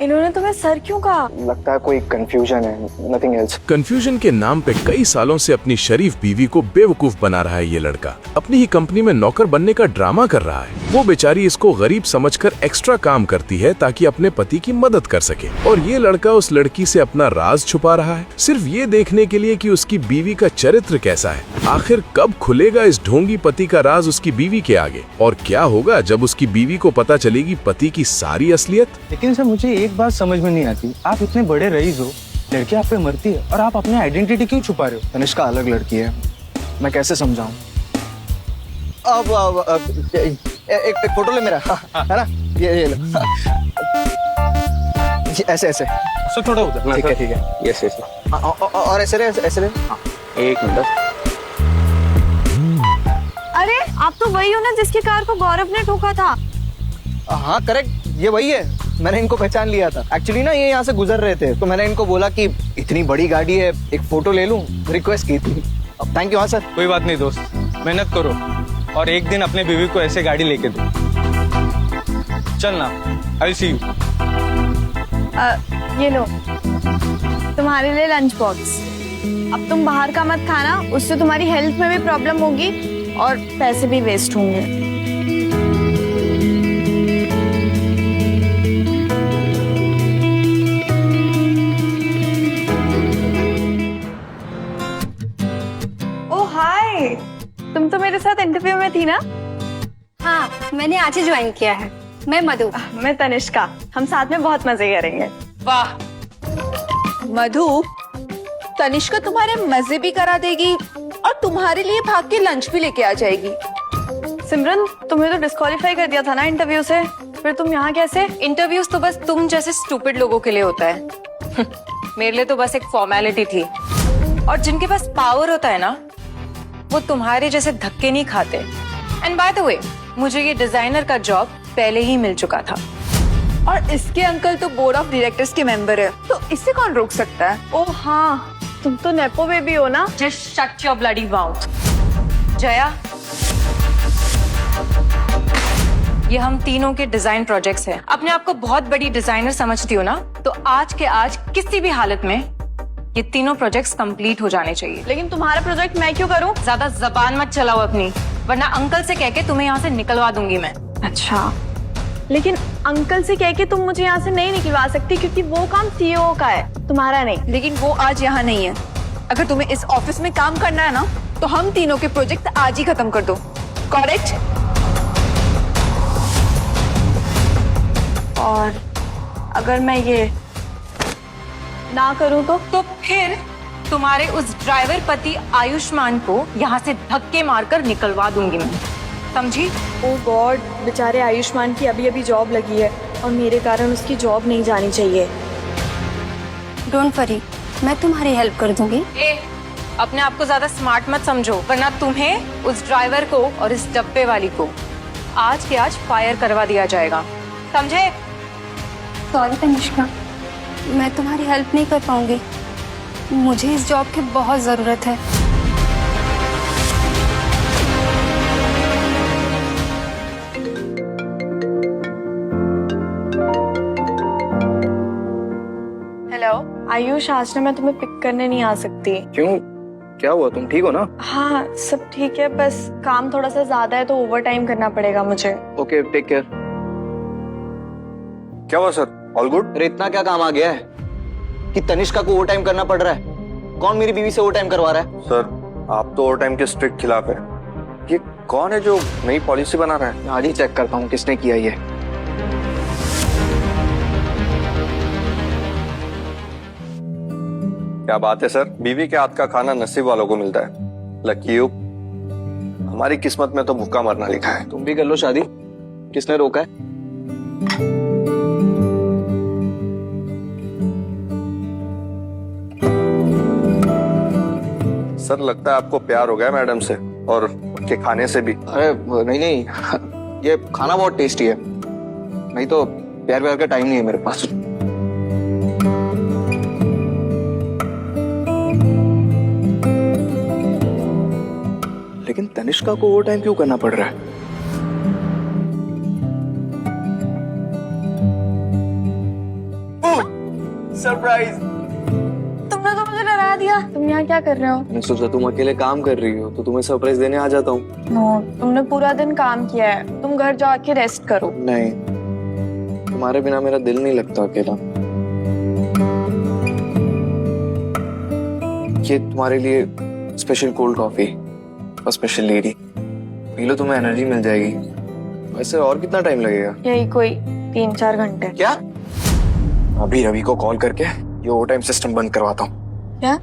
इन्होंने तुम्हें सर क्यों कहा? लगता है कोई कंफ्यूजन है, नथिंग एल्स। कंफ्यूजन के नाम पे कई सालों से अपनी शरीफ बीवी को बेवकूफ बना रहा है ये लड़का। अपनी ही कंपनी में नौकर बनने का ड्रामा कर रहा है। वो बेचारी इसको गरीब समझकर एक्स्ट्रा काम करती है ताकि अपने पति की मदद कर सके, और ये लड़का उस लड़की से अपना राज छुपा रहा है सिर्फ ये देखने के लिए कि उसकी बीवी का चरित्र कैसा है। आखिर कब खुलेगा इस ढोंगी पति का राज उसकी बीवी के आगे, और क्या होगा जब उसकी बीवी को पता चलेगी पति की सारी असलियत? लेकिन सर मुझे एक बात समझ में नहीं आती, आप इतने बड़े रईस हो, लड़की आप पे मरती है और आप अपनी आइडेंटिटी क्यों छुपा रहे हो? तनिष्का अलग लड़की है, मैं कैसे समझाऊं? अब एक फोटो ले मेरा, है ना? ये लो। ऐसे ऐसे सर थोड़ा उधर। ठीक है यस यस। और ऐसे ले, ऐसे ले। हाँ, एक मिनट। अरे आप तो वही हो ना जिसकी कार को गौरव ने ठोका था? हाँ करेक्ट, ये वही है। मैंने इनको पहचान लिया था। एक्चुअली ना ये यहाँ से गुजर रहे थे, तो मैंने इनको बोला कि इतनी बड़ी गाड़ी है, एक फोटो ले लूं, रिक्वेस्ट की थी। अब थैंक यू। हाँ सर। कोई बात नहीं दोस्त, मेहनत करो और एक दिन अपने बीवी को ऐसे गाड़ी लेके दो। चलना, आई विल सी यू। ये लो तुम्हारे लिए लंच बॉक्स। अब तुम बाहर का मत खाना, उससे तुम्हारी हेल्थ में भी प्रॉब्लम होगी और पैसे भी वेस्ट होंगे। हाय, तुम तो मेरे साथ इंटरव्यू में थी ना? हाँ, मैंने आज ही ज्वाइन किया है। मैं मधु। मैं तनिष्का। हम साथ में बहुत मजे करेंगे। वाह मधु, तनिष्का तुम्हारे मजे भी करा देगी और तुम्हारे लिए भाग के लंच भी लेके आ जाएगी। सिमरन, तुम्हें तो डिस्क्वालीफाई कर दिया था ना इंटरव्यू से, फिर तुम यहाँ कैसे? इंटरव्यूज तो बस तुम जैसे स्टूपिड लोगों के लिए होता है। मेरे लिए तो बस एक फॉर्मेलिटी थी। और जिनके पास पावर होता है ना, वो तुम्हारे जैसे धक्के नहीं खाते। एंड बाय द वे, मुझे ये डिजाइनर का जॉब पहले ही मिल चुका था। और इसके अंकल तो बोर्ड ऑफ डायरेक्टर्स के मेंबर है, तो इसे कौन रोक सकता है? ओह हाँ, तुम तो नेपो बेबी हो ना? Just shut your bloody mouth. Jaya, ये हम तीनों के डिजाइन प्रोजेक्ट्स हैं। अपने आप को बहुत बड़ी डिजाइनर समझती हो ना, तो आज के आज किसी भी हालत में ये तीनों प्रोजेक्ट्स कंप्लीट हो जाने चाहिए। लेकिन तुम्हारा प्रोजेक्ट मैं क्यों करूं? ज्यादा जबान मत चलाओ अपनी, वरना अंकल से कह के तुम्हें यहाँ से निकलवा दूंगी मैं। अच्छा, लेकिन अंकल से कह के तुम मुझे यहाँ से नहीं निकलवा सकती, क्योंकि वो काम सीईओ का है, तुम्हारा नहीं। लेकिन वो आज यहाँ नहीं है। अगर तुम्हें इस ऑफिस में काम करना है ना, तो हम तीनों के प्रोजेक्ट आज ही खत्म कर दो। करेक्ट? और अगर मैं ये ना करूं तो फिर तुम्हारे उस ड्राइवर पति आयुष्मान को यहाँ से धक्के मारकर निकलवा दूंगी मैं, समझी? ओह गॉड, बेचारे आयुष्मान की अभी अभी जॉब लगी है और मेरे कारण उसकी जॉब नहीं जानी चाहिए। डोंट वरी, मैं तुम्हारी हेल्प कर दूंगी। अपने आप को ज्यादा स्मार्ट मत समझो, वरना तुम्हें, उस ड्राइवर को और इस डब्बे वाली को आज के आज फायर करवा दिया जाएगा, समझे? सॉरी तनिष्का, मैं तुम्हारी हेल्प नहीं कर पाऊंगी। मुझे इस जॉब की बहुत जरूरत है। हेलो आयुष, आज ना मैं तुम्हें पिक करने नहीं आ सकती। क्यों, क्या हुआ? तुम ठीक हो ना? हाँ सब ठीक है, बस काम थोड़ा सा ज्यादा है तो ओवर टाइम करना पड़ेगा मुझे। Okay, take care. क्या हुआ सर? All good? अरे इतना क्या काम आ गया है कि तनिष्का को ओवर टाइम करना पड़ रहा है? कौन मेरी बीवी से ओवर टाइम करवा रहा है? सर, आप तो ओवर टाइम के स्ट्रिक्ट खिलाफ है। ये कौन है जो नई पॉलिसी बना रहा है? आज ही चेक करता हूँ किसने किया ये। क्या बात है सर, बीवी के हाथ का खाना नसीब वालों को मिलता है। Lucky you. हमारी किस्मत में तो भूखा मरना लिखा है। तुम भी कर लो शादी, किसने रोका है? सर, लगता है आपको प्यार हो गया मैडम से और उनके खाने से भी। अरे नहीं, ये खाना बहुत टेस्टी है, नहीं तो प्यार का टाइम नहीं है मेरे पास। लेकिन तनिष्का को ओवर टाइम क्यों करना पड़ रहा है? सरप्राइज। तुमने तो मुझे डरा दिया। तुम यहाँ क्या कर रहे हो? मैंने सोचा तुम अकेले काम कर रही हो तो तुम्हें सरप्राइज देने आ जाता हूँ। नो, तुमने पूरा दिन काम किया है, तुम घर जाके रेस्ट करो। नहीं, तुम्हारे बिना मेरा दिल नहीं लगता अकेला। ये तुम्हारे लिए स्पेशल कोल्ड कॉफी और स्पेशल लेडी, पी लो, तुम्हें एनर्जी मिल जाएगी। वैसे और कितना टाइम लगेगा? यही कोई 3-4 घंटे। क्या? अभी रवि को कॉल करके ये ओवर टाइम सिस्टम बंद करवाता हूँ। क्या?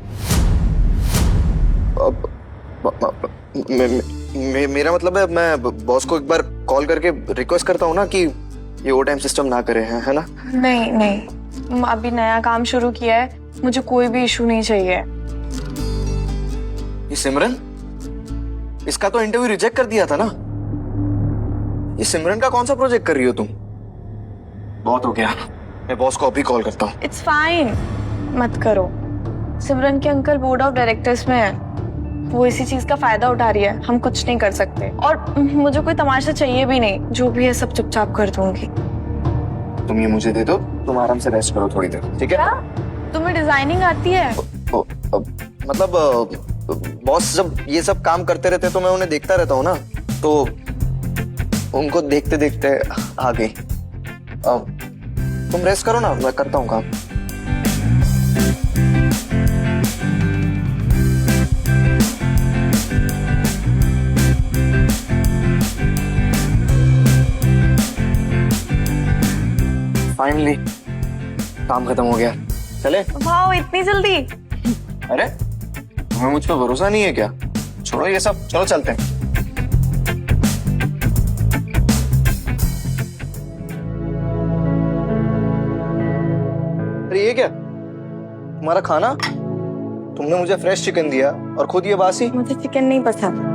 मेरा मतलब है मैं बॉस को एक बार कॉल करके रिक्वेस्ट करता हूँ ना कि ये ओवर टाइम सिस्टम ना करे, है ना? नहीं नहीं, तुम अभी नया काम शुरू किया है, मुझे कोई भी इशू नहीं चाहिए। ये सिमरन, इसका तो इंटरव्यू रिजेक्ट कर दिया था ना। ये सिमरन का कौन सा प्रोजेक्ट कर रही हो तुम? बहुत हो गया, मैं बॉस को अभी कॉल करता हूँ। इट्स फाइन, मत करो। सिमरन के अंकल बोर्ड ऑफ डायरेक्टर्स में है, वो इसी चीज का फायदा उठा रही है, हम कुछ नहीं कर सकते। और मुझे कोई तमाशा चाहिए भी नहीं, जो भी है सब चुपचाप कर दूंगी। तुम ये मुझे दे दो, तुम आराम से रेस्ट करो थोड़ी देर, ठीक है? क्या? तुम्हें डिजाइनिंग आती है? मतलब बॉस जब ये सब काम करते रहते तो मैं उन्हें देखता रहता हूँ ना, तो उनको देखते देखते आ गई। तुम रेस्ट करो ना, मैं करता हूँ काम। फाइनली काम खत्म हो गया। चले? वाओ, इतनी जल्दी? अरे तुम्हें मुझ पर भरोसा नहीं है क्या? छोड़ो ये सब, चलो चलते हैं। अरे ये क्या, तुम्हारा खाना? तुमने मुझे फ्रेश चिकन दिया और खुद ये बासी। मुझे चिकन नहीं पसंद।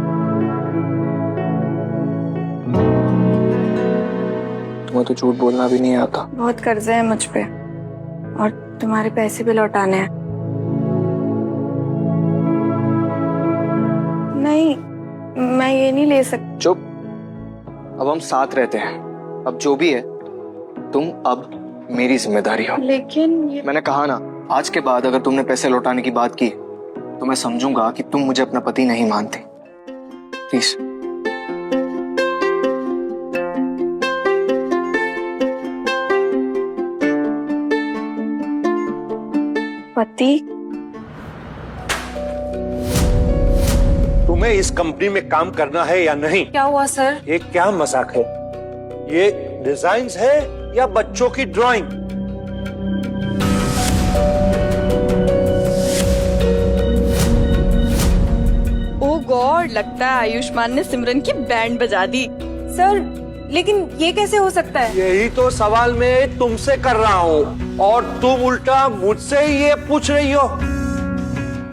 तुम्हें तो झूठ बोलना भी नहीं आता। बहुत कर्जे हैं मुझ पे और तुम्हारे पैसे भी लौटाने हैं। नहीं, मैं ये नहीं ले सकती। चुप, अब हम साथ रहते हैं, अब जो भी है तुम अब मेरी जिम्मेदारी हो। लेकिन ये मैंने कहा ना, आज के बाद अगर तुमने पैसे लौटाने की बात की तो मैं समझूंगा कि तुम मुझे अपना पति नहीं मानते। प्लीज। पति? तुम्हें इस कंपनी में काम करना है या नहीं? क्या हुआ सर? ये क्या मजाक है? ये डिजाइन्स है या बच्चों की ड्राइंग? ओह गॉड, लगता है आयुष्मान ने सिमरन की बैंड बजा दी। सर, लेकिन ये कैसे हो सकता है? यही तो सवाल मैं तुमसे कर रहा हूँ और तुम उल्टा मुझसे ही ये पूछ रही हो।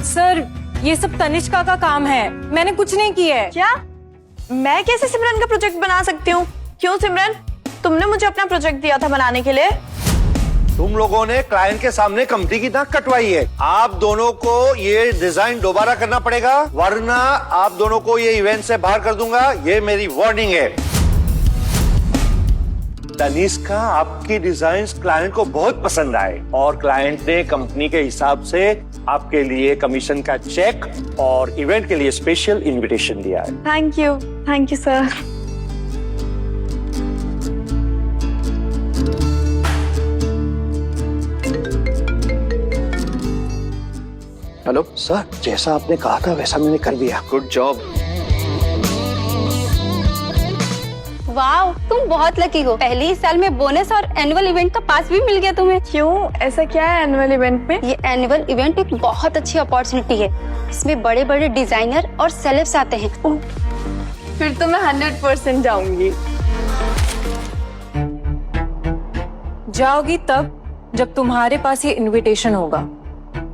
सर, ये सब तनिष्का का काम है, मैंने कुछ नहीं किया है। क्या? मैं कैसे सिमरन का प्रोजेक्ट बना सकती हूँ? क्यों सिमरन, तुमने मुझे अपना प्रोजेक्ट दिया था बनाने के लिए। तुम लोगों ने क्लाइंट के सामने कंपनी की नाक कटवाई है। आप दोनों को ये डिजाइन दोबारा करना पड़ेगा, वरना आप दोनों को ये इवेंट से बाहर कर दूंगा। ये मेरी वार्निंग है। तनिष्का, आपकी डिजाइन्स क्लाइंट को बहुत पसंद आए और क्लाइंट ने कंपनी के हिसाब से आपके लिए कमीशन का चेक और इवेंट के लिए स्पेशल इनविटेशन दिया है। Thank you sir. Hello sir, जैसा आपने कहा था वैसा मैंने कर दिया। Good job. वाह, तुम बहुत लकी हो। पहले ही साल में बोनस और एनुअल इवेंट का पास भी मिल गया तुम्हें। क्यों, ऐसा क्या है एनुअल इवेंट में? ये एनुअल इवेंट एक बहुत अच्छी अपॉर्चुनिटी है। इसमें बड़े बड़े डिजाइनर और सेलेब्स आते हैं। फिर तो मैं 100% जाऊंगी। जाओगी तब जब तुम्हारे पास ये इनविटेशन होगा।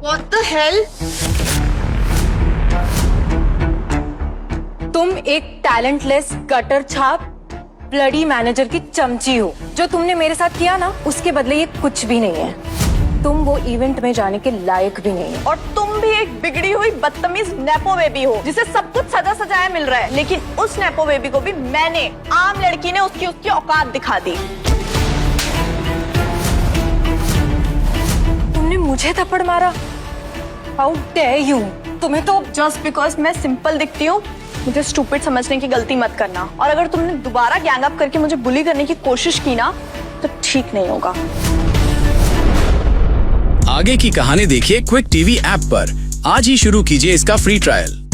What the hell? तुम एक टैलेंटलेस गटर छाप ब्लडी मैनेजर की चमची हो। जो तुमने मेरे साथ किया ना, उसके बदले ये कुछ भी नहीं है। तुम वो इवेंट में जाने के लायक भी नहीं है। और तुम भी एक बिगड़ी हुई बदतमीज नेपो बेबी हो, जिसे सब कुछ सजा सजाया मिल रहा है। लेकिन उस नेपो बेबी को भी मैंने, आम लड़की ने उसकी औकात दिखा दी। मुझे थप्पड़ मारा? How dare you! तुम्हें तो जस्ट बिकॉज मैं सिंपल दिखती हूँ मुझे स्टूपिड समझने की गलती मत करना। और अगर तुमने दोबारा गैंग अप करके मुझे बुली करने की कोशिश की ना तो ठीक नहीं होगा। आगे की कहानी देखिए क्विक टीवी ऐप पर। आज ही शुरू कीजिए इसका फ्री ट्रायल।